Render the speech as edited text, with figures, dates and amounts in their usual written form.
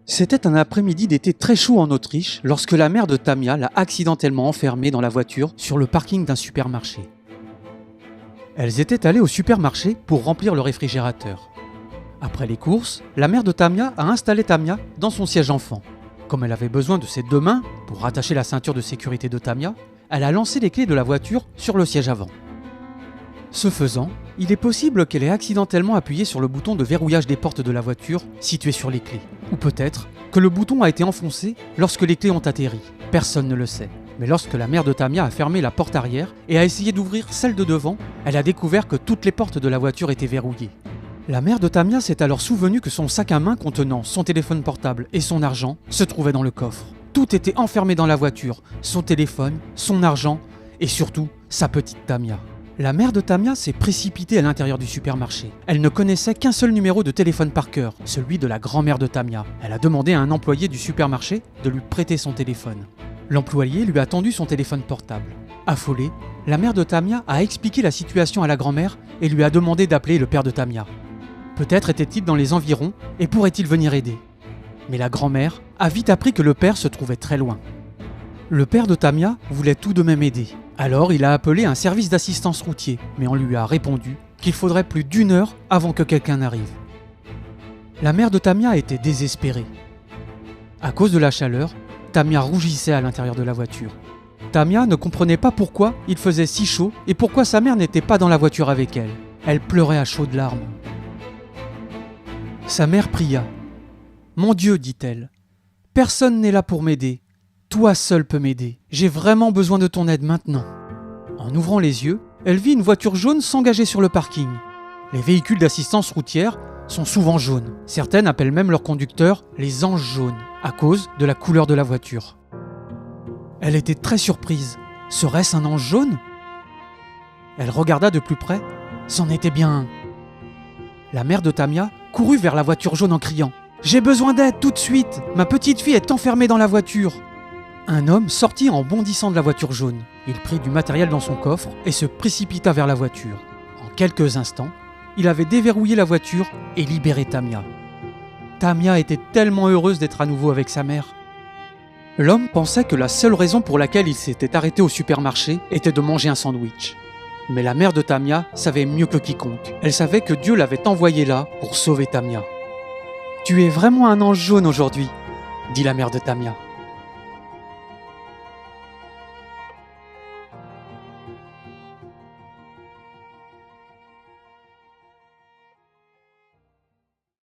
C'était un après-midi d'été très chaud en Autriche lorsque la mère de Tamia l'a accidentellement enfermée dans la voiture sur le parking d'un supermarché. Elles étaient allées au supermarché pour remplir le réfrigérateur. Après les courses, la mère de Tamia a installé Tamia dans son siège enfant. Comme elle avait besoin de ses deux mains pour rattacher la ceinture de sécurité de Tamia, elle a lancé les clés de la voiture sur le siège avant. Ce faisant, il est possible qu'elle ait accidentellement appuyé sur le bouton de verrouillage des portes de la voiture situé sur les clés. Ou peut-être que le bouton a été enfoncé lorsque les clés ont atterri. Personne ne le sait. Mais lorsque la mère de Tamia a fermé la porte arrière et a essayé d'ouvrir celle de devant, elle a découvert que toutes les portes de la voiture étaient verrouillées. La mère de Tamia s'est alors souvenue que son sac à main contenant son téléphone portable et son argent se trouvait dans le coffre. Tout était enfermé dans la voiture, son téléphone, son argent et surtout sa petite Tamia. La mère de Tamia s'est précipitée à l'intérieur du supermarché. Elle ne connaissait qu'un seul numéro de téléphone par cœur, celui de la grand-mère de Tamia. Elle a demandé à un employé du supermarché de lui prêter son téléphone. L'employé lui a tendu son téléphone portable. Affolée, la mère de Tamia a expliqué la situation à la grand-mère et lui a demandé d'appeler le père de Tamia. Peut-être était-il dans les environs et pourrait-il venir aider. Mais la grand-mère a vite appris que le père se trouvait très loin. Le père de Tamia voulait tout de même aider. Alors il a appelé un service d'assistance routier, mais on lui a répondu qu'il faudrait plus d'1 heure avant que quelqu'un n'arrive. La mère de Tamia était désespérée. À cause de la chaleur, Tamia rougissait à l'intérieur de la voiture. Tamia ne comprenait pas pourquoi il faisait si chaud et pourquoi sa mère n'était pas dans la voiture avec elle. Elle pleurait à chaudes larmes. Sa mère pria. « Mon Dieu, dit-elle, personne n'est là pour m'aider. Toi seul peux m'aider. J'ai vraiment besoin de ton aide maintenant. » En ouvrant les yeux, elle vit une voiture jaune s'engager sur le parking. Les véhicules d'assistance routière sont souvent jaunes. Certaines appellent même leurs conducteurs les anges jaunes, à cause de la couleur de la voiture. Elle était très surprise. Serait-ce un ange jaune ? Elle regarda de plus près. C'en était bien un. La mère de Tamia courut vers la voiture jaune en criant « J'ai besoin d'aide tout de suite. Ma petite fille est enfermée dans la voiture. » Un homme sortit en bondissant de la voiture jaune. Il prit du matériel dans son coffre et se précipita vers la voiture. En quelques instants, il avait déverrouillé la voiture et libéré Tamia. Tamia était tellement heureuse d'être à nouveau avec sa mère. L'homme pensait que la seule raison pour laquelle il s'était arrêté au supermarché était de manger un sandwich. Mais la mère de Tamia savait mieux que quiconque. Elle savait que Dieu l'avait envoyé là pour sauver Tamia. « Tu es vraiment un ange jaune aujourd'hui, » dit la mère de Tamia.